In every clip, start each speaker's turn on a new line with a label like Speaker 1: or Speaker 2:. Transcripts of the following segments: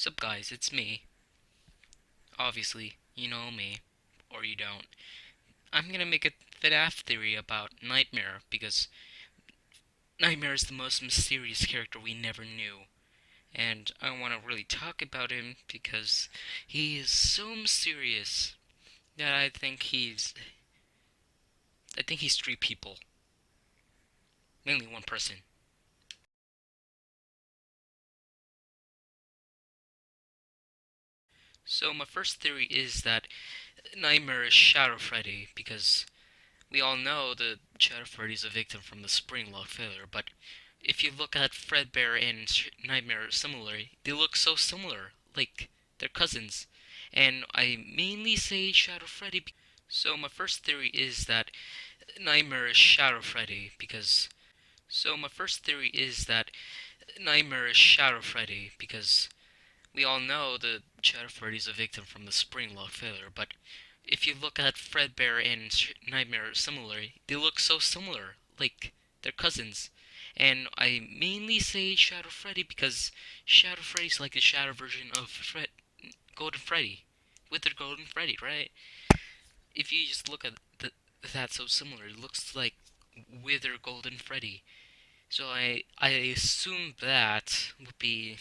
Speaker 1: Sup guys, it's me. Obviously, you know me, or you don't. I'm gonna make a fnaf theory about Nightmare, because Nightmare is the most mysterious character we never knew. And I want to really talk about him because he is so mysterious that I think he's three people. Mainly one person. So my first theory is that Nightmare is Shadow Freddy, because we all know that Shadow Freddy is a victim from the spring lock failure, but if you look at Fredbear and Nightmare similarly, they look so similar, like they're cousins. And I mainly say Shadow Freddy. So my first theory is that Nightmare is Shadow Freddy because so my first theory is that Nightmare is Shadow Freddy because we all know that Shadow Freddy is a victim from the spring lock failure, but if you look at Fredbear and Nightmare similarly, they look so similar, like they're cousins. And I mainly say Shadow Freddy because Shadow Freddy's like the shadow version of Golden Freddy, with the Golden Freddy, right? If you just look at that so similar, it looks like Wither Golden Freddy. So I assume that would be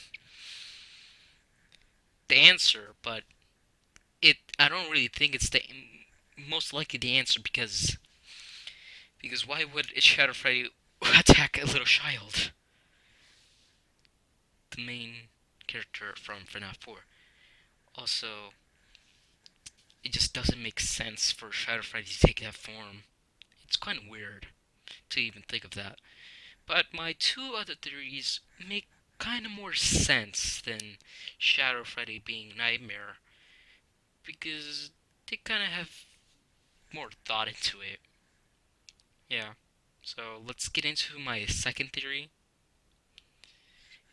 Speaker 1: the answer, but I don't really think it's the most likely the answer because why would a Shadow Freddy attack a little child? The main character from FNAF 4. Also, it just doesn't make sense for Shadow Freddy to take that form. It's kind of weird to even think of that. But my two other theories make kind of more sense than Shadow Freddy being Nightmare because they kind of have more thought into it. Yeah. So let's get into my second theory.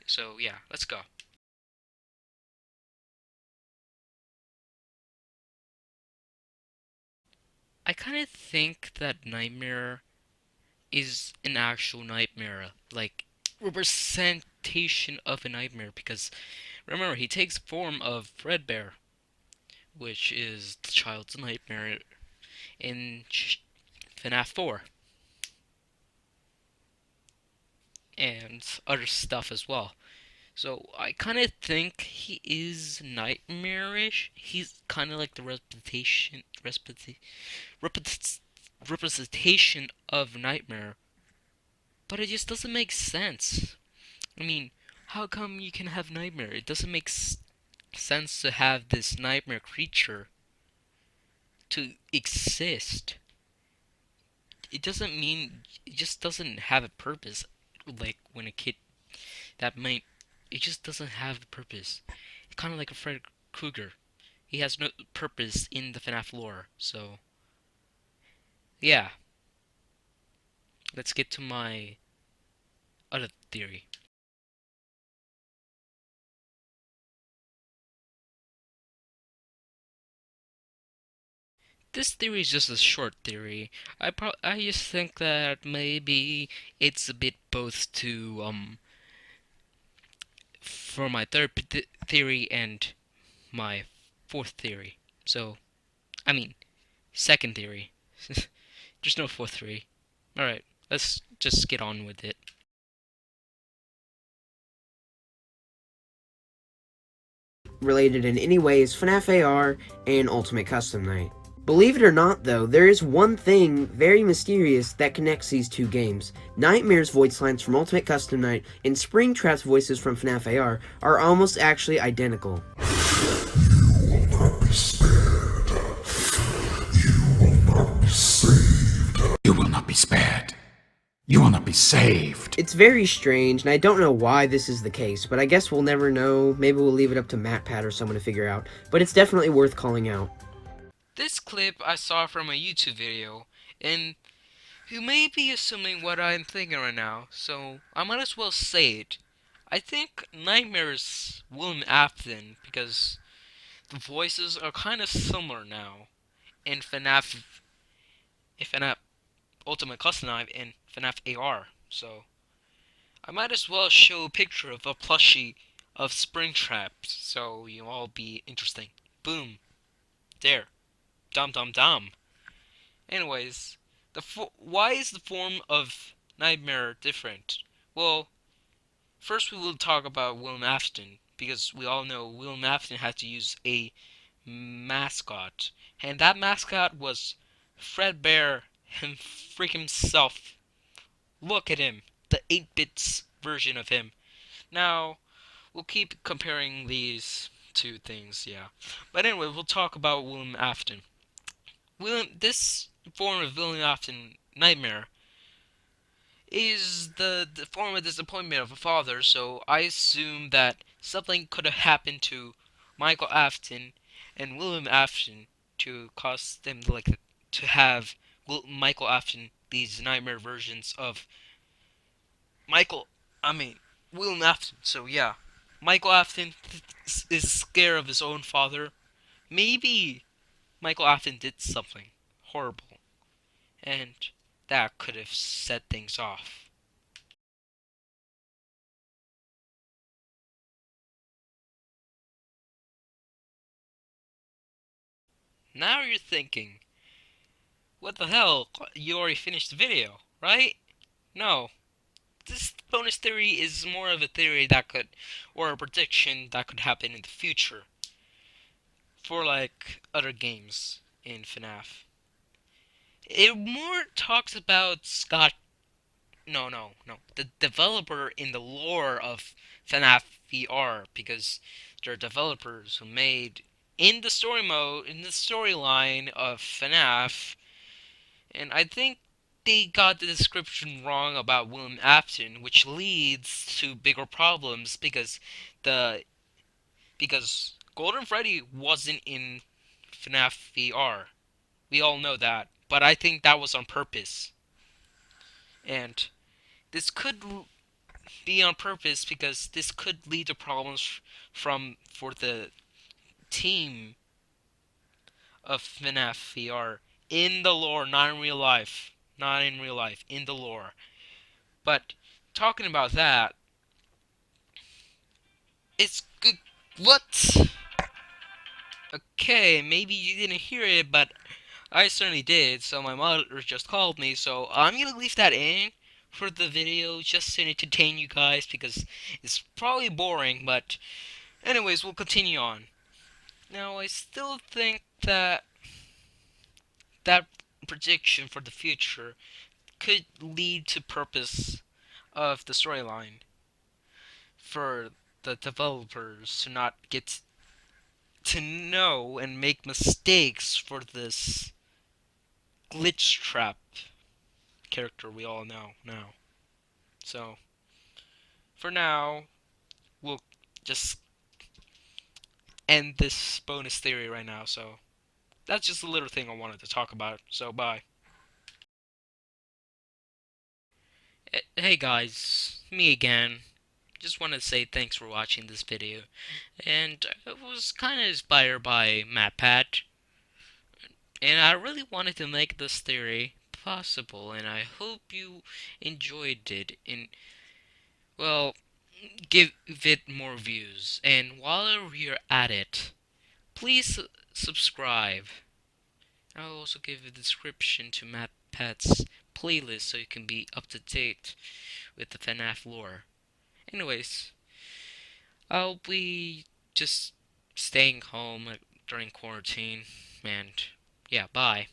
Speaker 1: So yeah, let's go. I kind of think that Nightmare is an actual nightmare, like representation of a nightmare. Because remember, he takes form of Fredbear, which is the child's nightmare in FNAF 4, and other stuff as well. So I kind of think he is nightmarish. He's kind of like the representation of nightmare, but it just doesn't make sense. I mean, how come you can have nightmare? It doesn't make sense to have this nightmare creature to exist. It doesn't mean it just doesn't have a purpose. Like when a kid that might, it just doesn't have a purpose. It's kind of like a Fred Krueger. He has no purpose in the FNAF lore. So yeah, let's get to my other theory. This theory is just a short theory. I just think that maybe it's a bit both to for my third theory and my fourth theory. So I mean second theory. There's no fourth theory. All right, let's just get on with it.
Speaker 2: Related in any way is FNAF AR and Ultimate Custom Night. Believe it or not, though, there is one thing very mysterious that connects these two games. Nightmare's voice lines from Ultimate Custom Night and Springtrap's voices from FNAF AR are almost actually identical.
Speaker 3: You will not be spared. You will not be saved.
Speaker 2: It's very strange, and I don't know why this is the case, but I guess we'll never know. Maybe we'll leave it up to MatPat or someone to figure out, but it's definitely worth calling out.
Speaker 1: This clip I saw from a YouTube video, and you may be assuming what I'm thinking right now, so I might as well say it. I think Nightmare's Willem Afton because the voices are kind of similar now in FNAF Ultimate Custom Night and FNAF AR. So I might as well show a picture of a plushie of Springtrap, so you'll all be interesting. Boom. There. Dum dum dum. Anyways, why is the form of Nightmare different? Well, first we will talk about William Afton, because we all know William Afton had to use a mascot, and that mascot was Fredbear him freak himself. Look at him, the 8-bits version of him. Now, we'll keep comparing these two things, yeah. But anyway, we'll talk about William Afton. This form of William Afton Nightmare is the form of disappointment of a father, so I assume that something could have happened to Michael Afton and William Afton to cause them to have Michael Afton these nightmare versions of Michael. I mean William Afton. So yeah, Michael Afton is scared of his own father. Maybe Michael Afton did something horrible, and that could have set things off. Now you're thinking, what the hell? You already finished the video, right? No. This bonus theory is more of a theory that could, or a prediction that could happen in the future for like other games in FNAF. It more talks about Scott. No, no, no. The developer in the lore of FNAF VR, because they're developers who made in the story mode, in the storyline of FNAF. And I think they got the description wrong about William Afton, which leads to bigger problems the because Golden Freddy wasn't in FNAF VR. We all know that, but I think that was on purpose. And this could be on purpose because this could lead to problems for the team of FNAF VR in the lore, not in real life. Not in real life, in the lore. But talking about that, it's good. What? Okay, maybe you didn't hear it, but I certainly did. So my mother just called me. So I'm gonna leave that in for the video just to entertain you guys because it's probably boring. But anyways, we'll continue on. Now I still think that that prediction for the future could lead to purpose of the storyline for the developers to not get to know and make mistakes for this glitch trap character we all know now. So, for now, we'll just end this bonus theory right now. So, that's just a little thing I wanted to talk about. So, bye. Hey guys, me again. Just want to say thanks for watching this video. And I was kind of inspired by MatPat. And I really wanted to make this theory possible. And I hope you enjoyed it. And, well, give it more views. And while you're at it, please subscribe. I'll also give a description to MatPat's playlist so you can be up to date with the FNAF lore. Anyways, I'll be just staying home during quarantine, and yeah, bye.